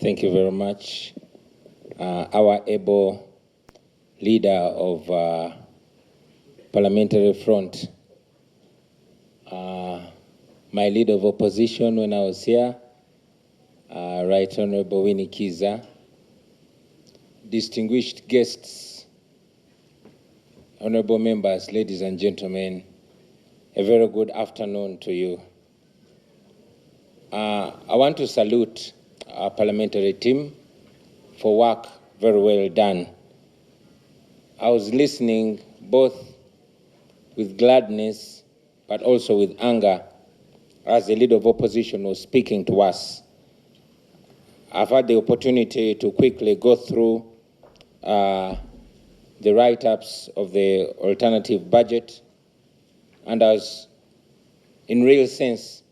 Thank you very much. Our able leader of Parliamentary Front, my leader of opposition when I was here, Right Honorable Winnie Kiza, distinguished guests, honorable members, ladies and gentlemen, a very good afternoon to you. I want to salute our parliamentary team for work very well done. I was listening both with gladness but also with anger as the leader of opposition was speaking to us. I've had the opportunity to quickly go through the write-ups of the alternative budget, and I was, in real sense,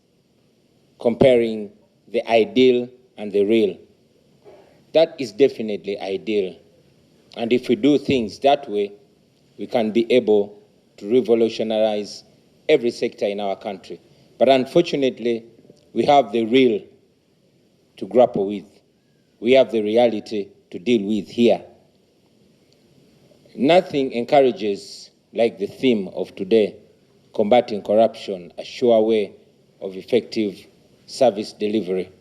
comparing the ideal and the real. That is definitely ideal. And if we do things that way, we can be able to revolutionize every sector in our country. But unfortunately, we have the real to grapple with. We have the reality to deal with here. Nothing encourages, like the theme of today, combating corruption, a sure way of effective service delivery.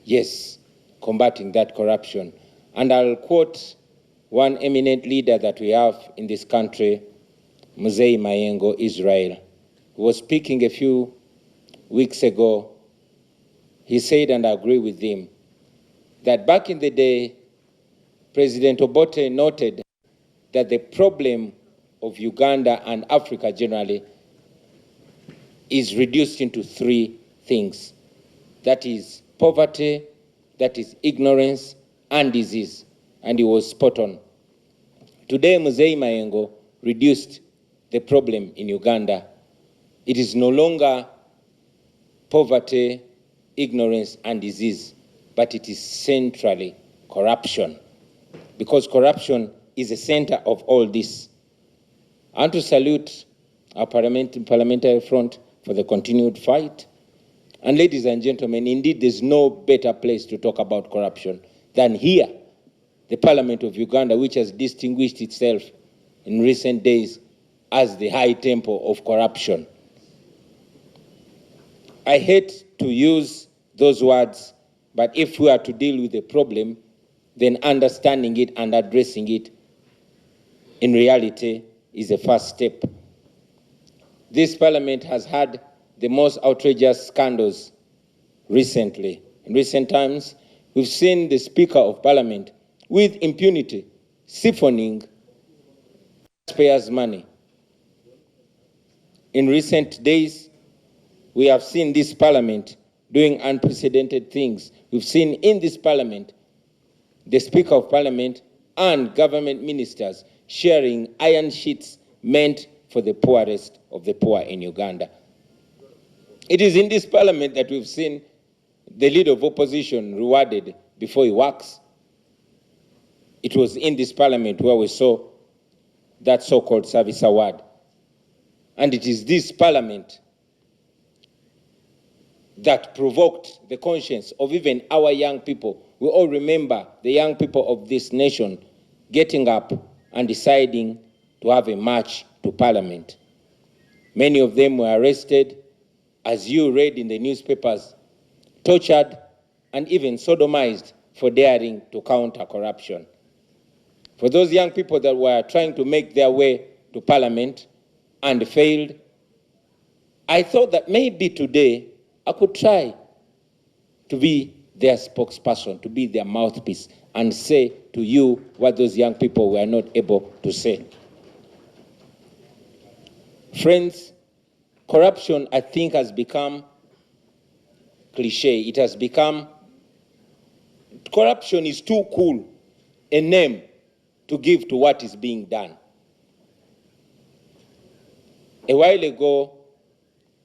Yes, combating that corruption. And I'll quote one eminent leader that we have in this country, Mzee Mayengo, Israel, who was speaking a few weeks ago. He said, and I agree with him, that back in the day, President Obote noted that the problem of Uganda and Africa generally is reduced into three things. That is poverty, that is ignorance, and disease. And he was spot on. Today, Mzee Mayengo reduced the problem in Uganda. It is no longer poverty, ignorance, and disease, but it is centrally corruption, because corruption is the center of all this. I want to salute our parliamentary front for the continued fight. And ladies and gentlemen, indeed, there's no better place to talk about corruption than here, the Parliament of Uganda, which has distinguished itself in recent days as the high temple of corruption. I hate to use those words, but if we are to deal with the problem, then understanding it and addressing it in reality is the first step. This Parliament has had the most outrageous scandals recently. In recent times, we've seen the Speaker of Parliament with impunity siphoning taxpayers' money. In recent days, we have seen this Parliament doing unprecedented things. We've seen in this Parliament the Speaker of Parliament and government ministers sharing iron sheets meant for the poorest of the poor in Uganda. It is in this Parliament that we've seen the leader of opposition rewarded before he works. It was in this Parliament where we saw that so-called service award. And it is this Parliament that provoked the conscience of even our young people. We all remember the young people of this nation getting up and deciding to have a march to Parliament. Many of them were arrested, as you read in the newspapers, tortured, and even sodomized for daring to counter corruption. For those young people that were trying to make their way to Parliament and failed, I thought that maybe today I could try to be their spokesperson, to be their mouthpiece, and say to you what those young people were not able to say. Friends, corruption, I think, has become cliche. It has become, corruption is too cool a name to give to what is being done. A while ago,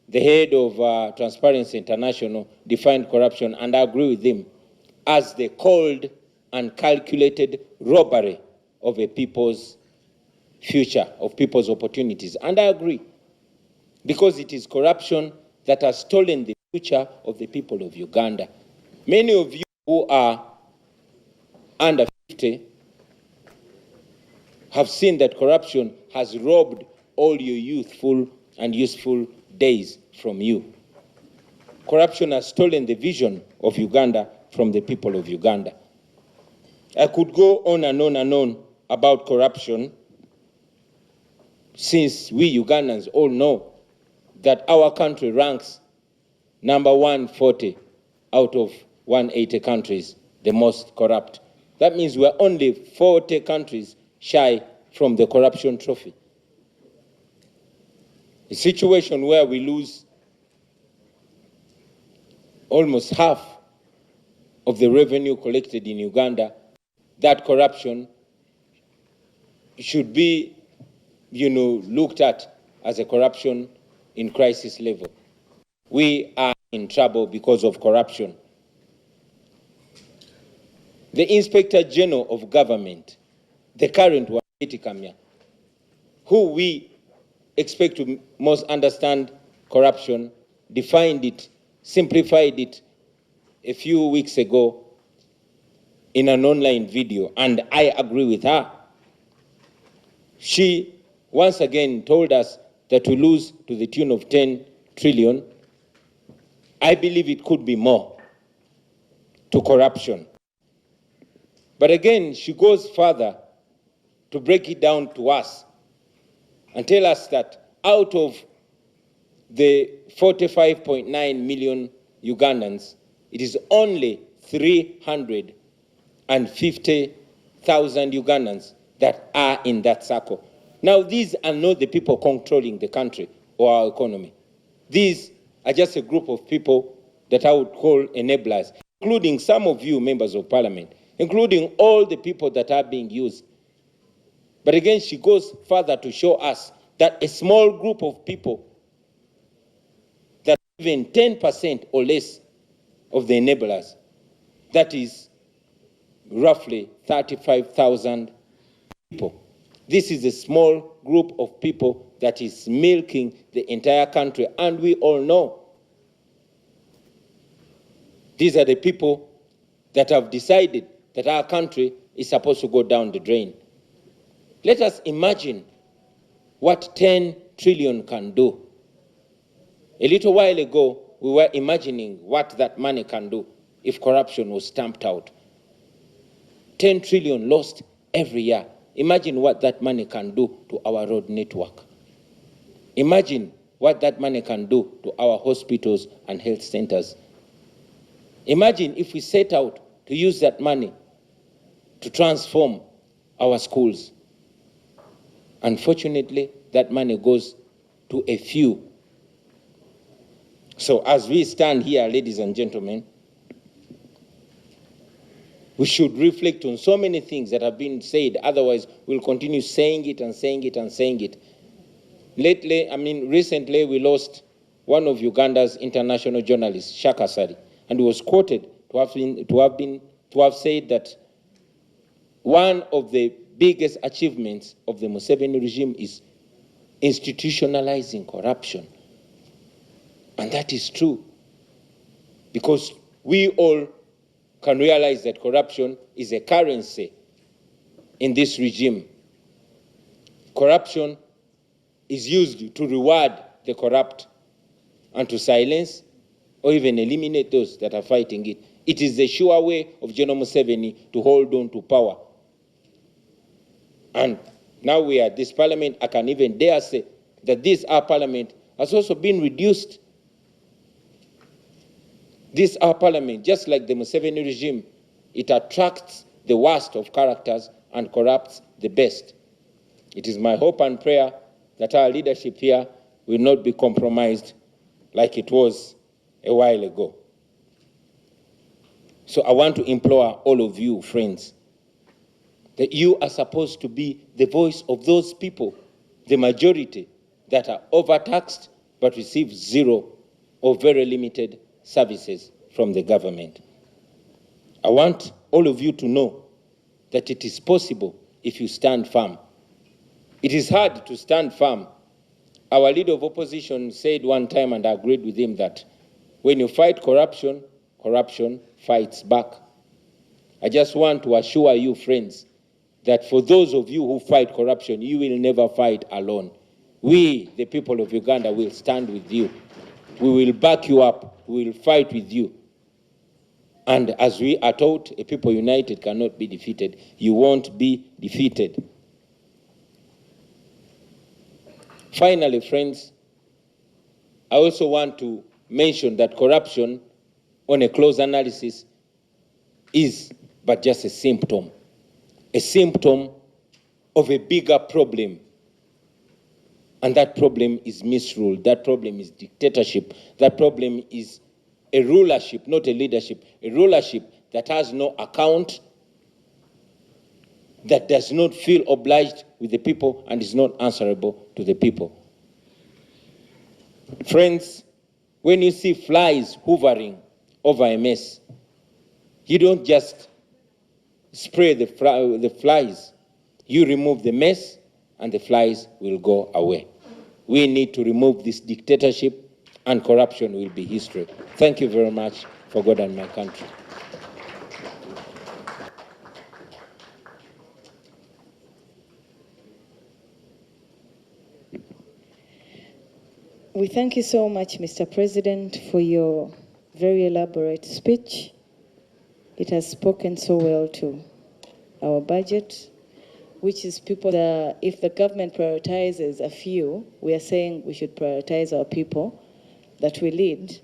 the head of Transparency International defined corruption, and I agree with him, as the cold and calculated robbery of a people's future, of people's opportunities. And I agree, because it is corruption that has stolen the future of the people of Uganda. Many of you who are under 50 have seen that corruption has robbed all your youthful and useful days from you. Corruption has stolen the vision of Uganda from the people of Uganda. I could go on and on and on about corruption, since we Ugandans all know that our country ranks number 140 out of 180 countries, the most corrupt. That means we're only 40 countries shy from the corruption trophy. A situation where we lose almost half of the revenue collected in Uganda. That corruption should be, looked at as a corruption in crisis level. We are in trouble because of corruption. The Inspector General of Government, the current one, who we expect to most understand corruption, defined it, simplified it a few weeks ago in an online video, and I agree with her. She once again told us that we lose to the tune of 10 trillion. I believe it could be more to corruption. But again, she goes further to break it down to us and tell us that out of the 45.9 million Ugandans, it is only 350,000 Ugandans that are in that circle. Now, these are not the people controlling the country or our economy. These are just a group of people that I would call enablers, including some of you members of parliament, including all the people that are being used. But again, she goes further to show us that a small group of people, that even 10% or less of the enablers, that is roughly 35,000 people. This is a small group of people that is milking the entire country, and we all know these are the people that have decided that our country is supposed to go down the drain. Let us imagine what 10 trillion can do. A little while ago, we were imagining what that money can do if corruption was stamped out. 10 trillion lost every year. Imagine what that money can do to our road network. Imagine what that money can do to our hospitals and health centers. Imagine if we set out to use that money to transform our schools. Unfortunately, that money goes to a few. So as we stand here, ladies and gentlemen, we should reflect on so many things that have been said. Otherwise, we'll continue saying it and saying it and saying it. Recently, we lost one of Uganda's international journalists, Shaka Sari, and he was quoted to have said that one of the biggest achievements of the Museveni regime is institutionalizing corruption. And that is true, because we all can realize that corruption is a currency in this regime. Corruption is used to reward the corrupt and to silence or even eliminate those that are fighting it. It is the sure way of General Museveni to hold on to power. And now we are at this parliament, I can even dare say that this our parliament has also been reduced. This our parliament, just like the Museveni regime, it attracts the worst of characters and corrupts the best. It is my hope and prayer that our leadership here will not be compromised like it was a while ago. So I want to implore all of you, friends, that you are supposed to be the voice of those people, the majority that are overtaxed but receive zero or very limited services from the government. I want all of you to know that it is possible if you stand firm. It is hard to stand firm. Our leader of opposition said one time, and I agreed with him, that when you fight corruption, corruption fights back. I just want to assure you, friends, that for those of you who fight corruption, you will never fight alone. We, the people of Uganda, will stand with you. We will back you up. We will fight with you. And as we are taught, a people united cannot be defeated. You won't be defeated. Finally, friends, I also want to mention that corruption, on a close analysis, is but just a symptom of a bigger problem. And that problem is misrule. That problem is dictatorship. That problem is a rulership, not a leadership. A rulership that has no account, that does not feel obliged with the people and is not answerable to the people. Friends, when you see flies hovering over a mess, you don't just spray the flies. You remove the mess and the flies will go away. We need to remove this dictatorship and corruption will be history. Thank you very much for God and my country. We thank you so much, Mr. President, for your very elaborate speech. It has spoken so well to our budget, which is people that if the government prioritizes a few, we are saying we should prioritize our people that we lead.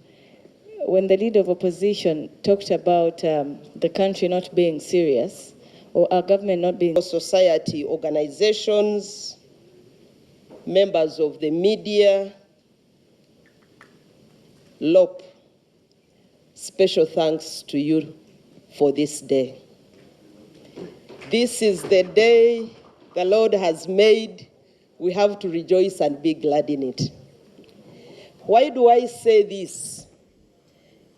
When the leader of opposition talked about the country not being serious, or our government not being... Society organizations, members of the media, LOP, special thanks to you for this day. This is the day the Lord has made. We have to rejoice and be glad in it. Why do I say this?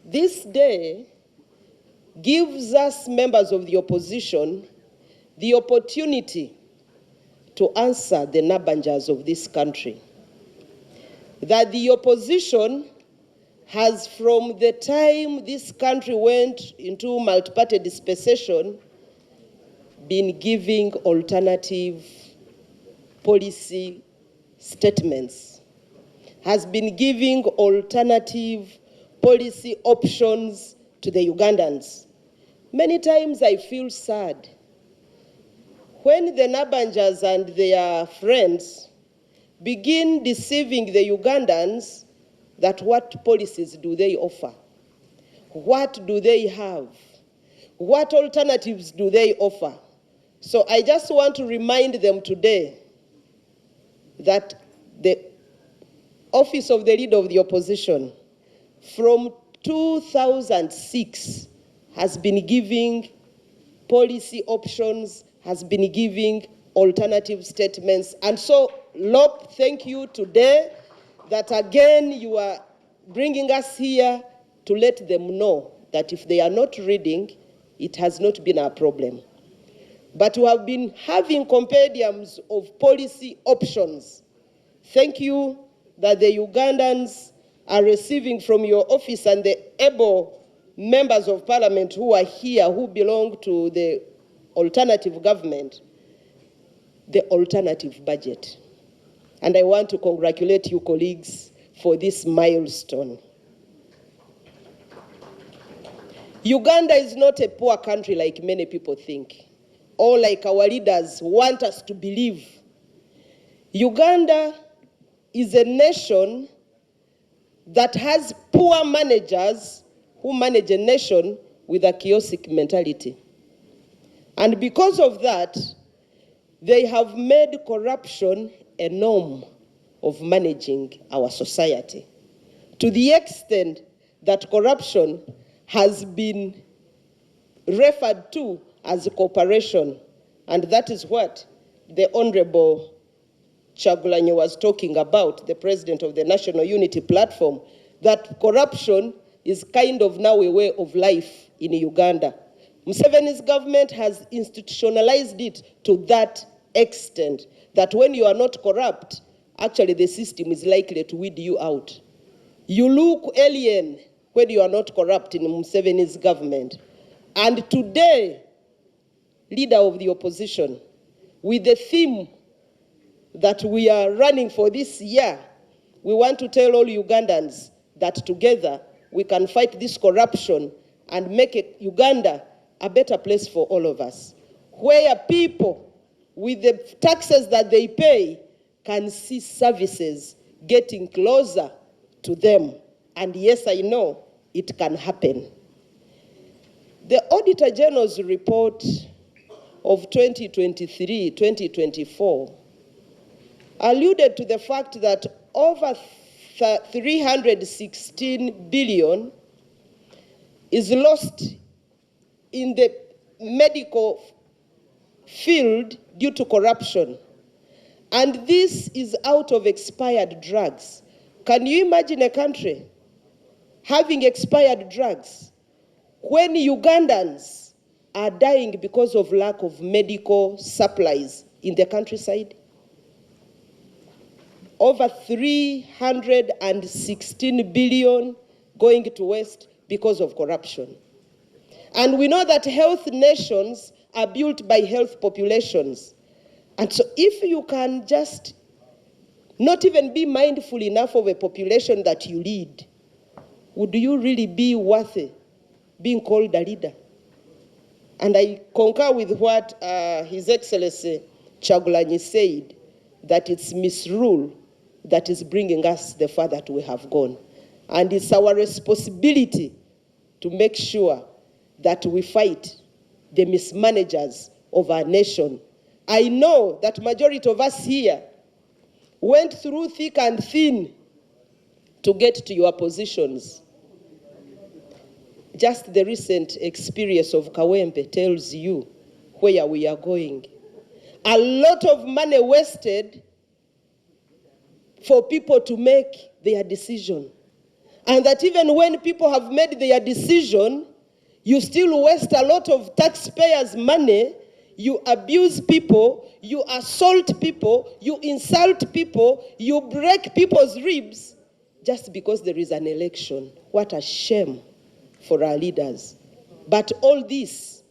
This day gives us, members of the opposition, the opportunity to answer the Nabanjas of this country. That the opposition has, from the time this country went into multi-party dispensation, been giving alternative policy statements, has been giving alternative policy options to the Ugandans. Many times I feel sad when the Nabanjas and their friends begin deceiving the Ugandans that what policies do they offer? What do they have? What alternatives do they offer? So I just want to remind them today that the office of the leader of the opposition from 2006 has been giving policy options, has been giving alternative statements. And so, LOP, thank you today that again you are bringing us here to let them know that if they are not reading, it has not been our problem. But we have been having compendiums of policy options. Thank you that the Ugandans are receiving from your office and the able members of parliament who are here, who belong to the alternative government, the alternative budget. And I want to congratulate you, colleagues, for this milestone. Uganda is not a poor country like many people think, or like our leaders want us to believe. Uganda is a nation that has poor managers who manage a nation with a chaotic mentality. And because of that, they have made corruption a norm of managing our society, to the extent that corruption has been referred to as cooperation And that is what the Honorable Chagulanyi was talking about, the president of the National Unity Platform, that corruption is kind of now a way of life in Uganda. Museveni's government has institutionalized it to that extent that when you are not corrupt, actually the system is likely to weed you out. You look alien when you are not corrupt in Museveni's government. And today, leader of the opposition, with the theme that we are running for this year, we want to tell all Ugandans that together we can fight this corruption and make Uganda a better place for all of us, where people with the taxes that they pay can see services getting closer to them. And yes, I know it can happen. The Auditor General's report of 2023-2024 alluded to the fact that over 316 billion is lost in the medical field due to corruption. And this is out of expired drugs. Can you imagine a country having expired drugs when Ugandans are dying because of lack of medical supplies in the countryside? Over 316 billion going to waste because of corruption. And we know that health nations are built by health populations. And so if you can just not even be mindful enough of a population that you lead, would you really be worthy being called a leader? And I concur with what His Excellency Chagulanyi said, that it's misrule that is bringing us the far that we have gone. And it's our responsibility to make sure that we fight the mismanagers of our nation. I know that majority of us here went through thick and thin to get to your positions. Just the recent experience of Kawempe tells you where we are going. A lot of money wasted for people to make their decision. And that even when people have made their decision, you still waste a lot of taxpayers' money, you abuse people, you assault people, you insult people, you break people's ribs just because there is an election. What a shame for our leaders. But all this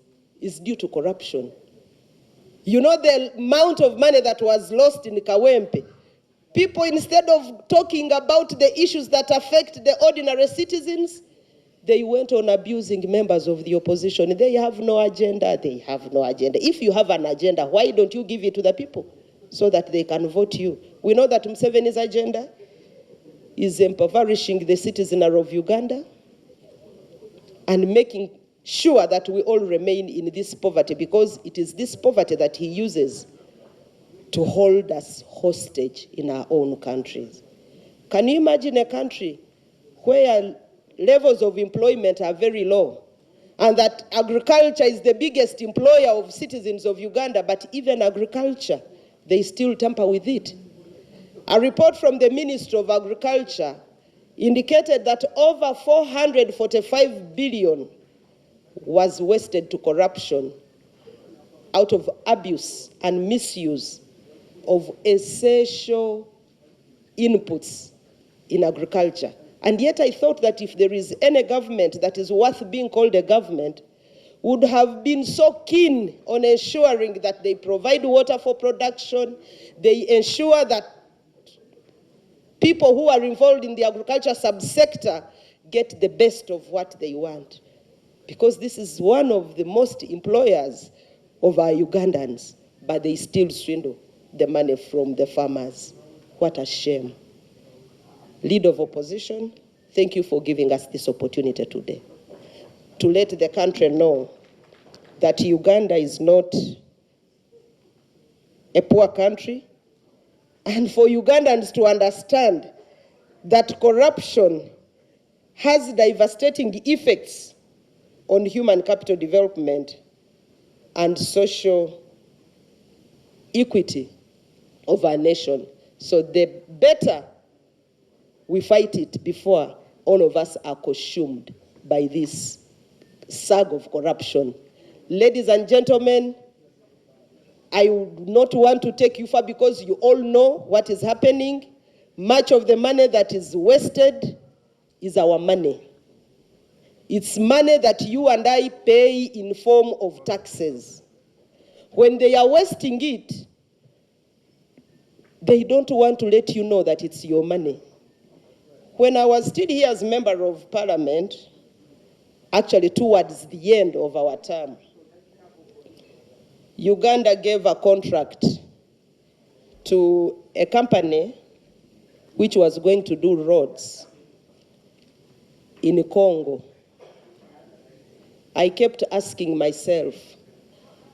is due to corruption. You know the amount of money that was lost in Kawempe. People, instead of talking about the issues that affect the ordinary citizens, they went on abusing members of the opposition. They have no agenda. They have no agenda. If you have an agenda, why don't you give it to the people so that they can vote you? We know that Museveni's agenda is impoverishing the citizenry of Uganda and making sure that we all remain in this poverty, because it is this poverty that he uses to hold us hostage in our own countries. Can you imagine a country where levels of employment are very low, and that agriculture is the biggest employer of citizens of Uganda, but even agriculture, they still tamper with it? A report from the Ministry of Agriculture indicated that over 445 billion was wasted to corruption out of abuse and misuse of essential inputs in agriculture. And yet I thought that if there is any government that is worth being called a government, would have been so keen on ensuring that they provide water for production, they ensure that people who are involved in the agriculture subsector get the best of what they want. Because this is one of the most employers of our Ugandans, but they still swindle the money from the farmers. What a shame. Leader of opposition, thank you for giving us this opportunity today to let the country know that Uganda is not a poor country, and for Ugandans to understand that corruption has devastating effects on human capital development and social equity of our nation. So the better we fight it before all of us are consumed by this sag of corruption. Ladies and gentlemen, I would not want to take you far because you all know what is happening. Much of the money that is wasted is our money. It's money that you and I pay in form of taxes. When they are wasting it, they don't want to let you know that it's your money. When I was still here as member of parliament, actually towards the end of our term, Uganda gave a contract to a company which was going to do roads in Congo. I kept asking myself,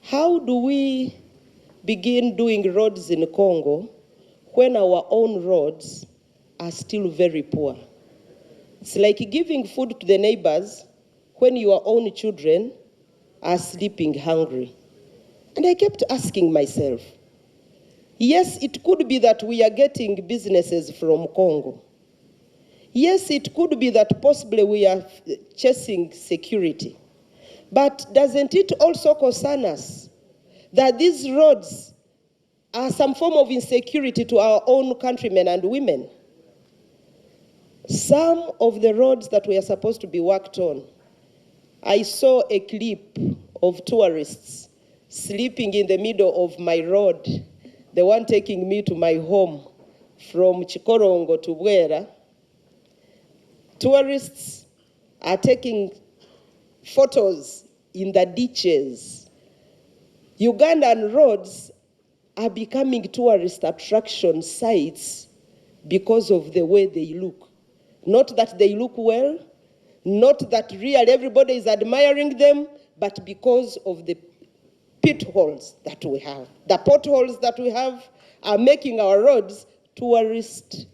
how do we begin doing roads in Congo when our own roads are still very poor? It's like giving food to the neighbors when your own children are sleeping hungry. And I kept asking myself, yes, it could be that we are getting businesses from Congo. Yes, it could be that possibly we are chasing security. But doesn't it also concern us that these roads are some form of insecurity to our own countrymen and women? Some of the roads that we are supposed to be worked on, I saw a clip of tourists sleeping in the middle of my road, the one taking me to my home from Chikorongo to Bwera. Tourists are taking photos in the ditches. Ugandan roads are becoming tourist attraction sites because of the way they look. Not that they look well, not that really everybody is admiring them, but because of the pitholes that we have. The potholes that we have are making our roads tourist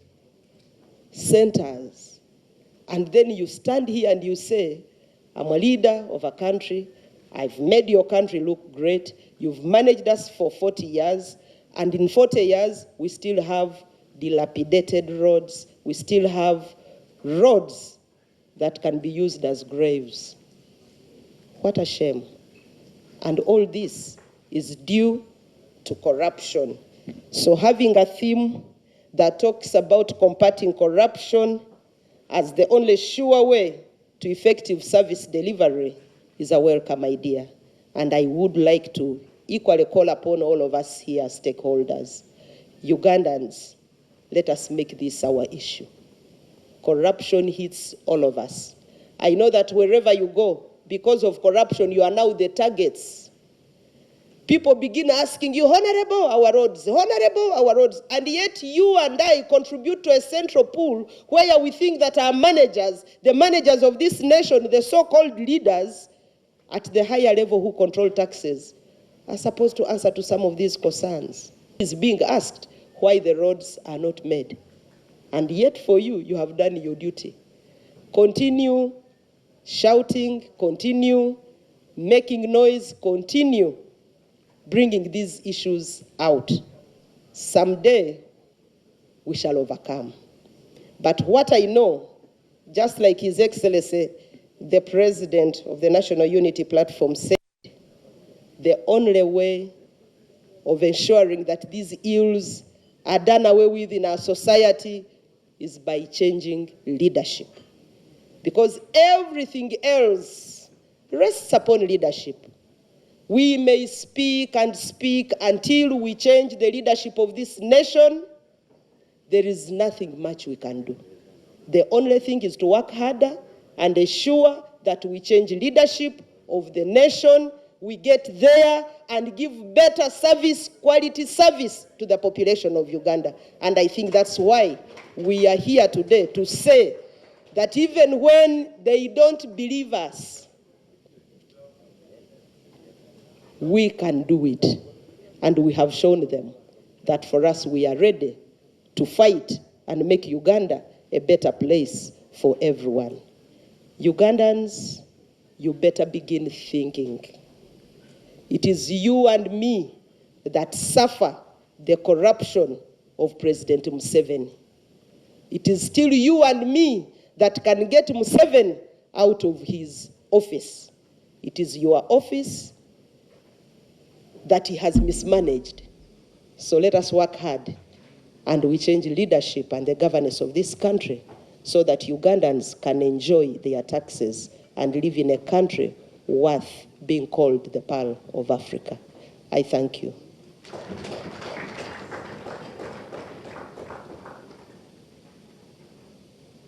centers. And then you stand here and you say, I'm a leader of a country. I've made your country look great. You've managed us for 40 years. And in 40 years, we still have dilapidated roads. We still have roads that can be used as graves. What a shame. And all this is due to corruption. So having a theme that talks about combating corruption as the only sure way to effective service delivery is a welcome idea. And I would like to equally call upon all of us here, stakeholders, Ugandans, let us make this our issue. Corruption hits all of us. I know that wherever you go, because of corruption, you are now the targets. People begin asking you, honorable, our roads, honorable, our roads. And yet you and I contribute to a central pool where we think that our managers, the managers of this nation, the so-called leaders at the higher level who control taxes, are supposed to answer to some of these concerns. It's being asked why the roads are not made. And yet for you, you have done your duty. Continue shouting, continue making noise, continue bringing these issues out. Someday, we shall overcome. But what I know, just like His Excellency, the President of the National Unity Platform said, the only way of ensuring that these ills are done away with in our society is by changing leadership. Because everything else rests upon leadership. We may speak and speak until we change the leadership of this nation. There is nothing much we can do. The only thing is to work harder and ensure that we change leadership of the nation. We get there and give better service, quality service to the population of Uganda. And I think that's why we are here today to say that even when they don't believe us, we can do it. And we have shown them that for us, we are ready to fight and make Uganda a better place for everyone. Ugandans, you better begin thinking. It is you and me that suffer the corruption of President Museveni. It is still you and me that can get Museveni out of his office. It is your office that he has mismanaged. So let us work hard and we change leadership and the governance of this country so that Ugandans can enjoy their taxes and live in a country worth being called the Pearl of Africa. I thank you.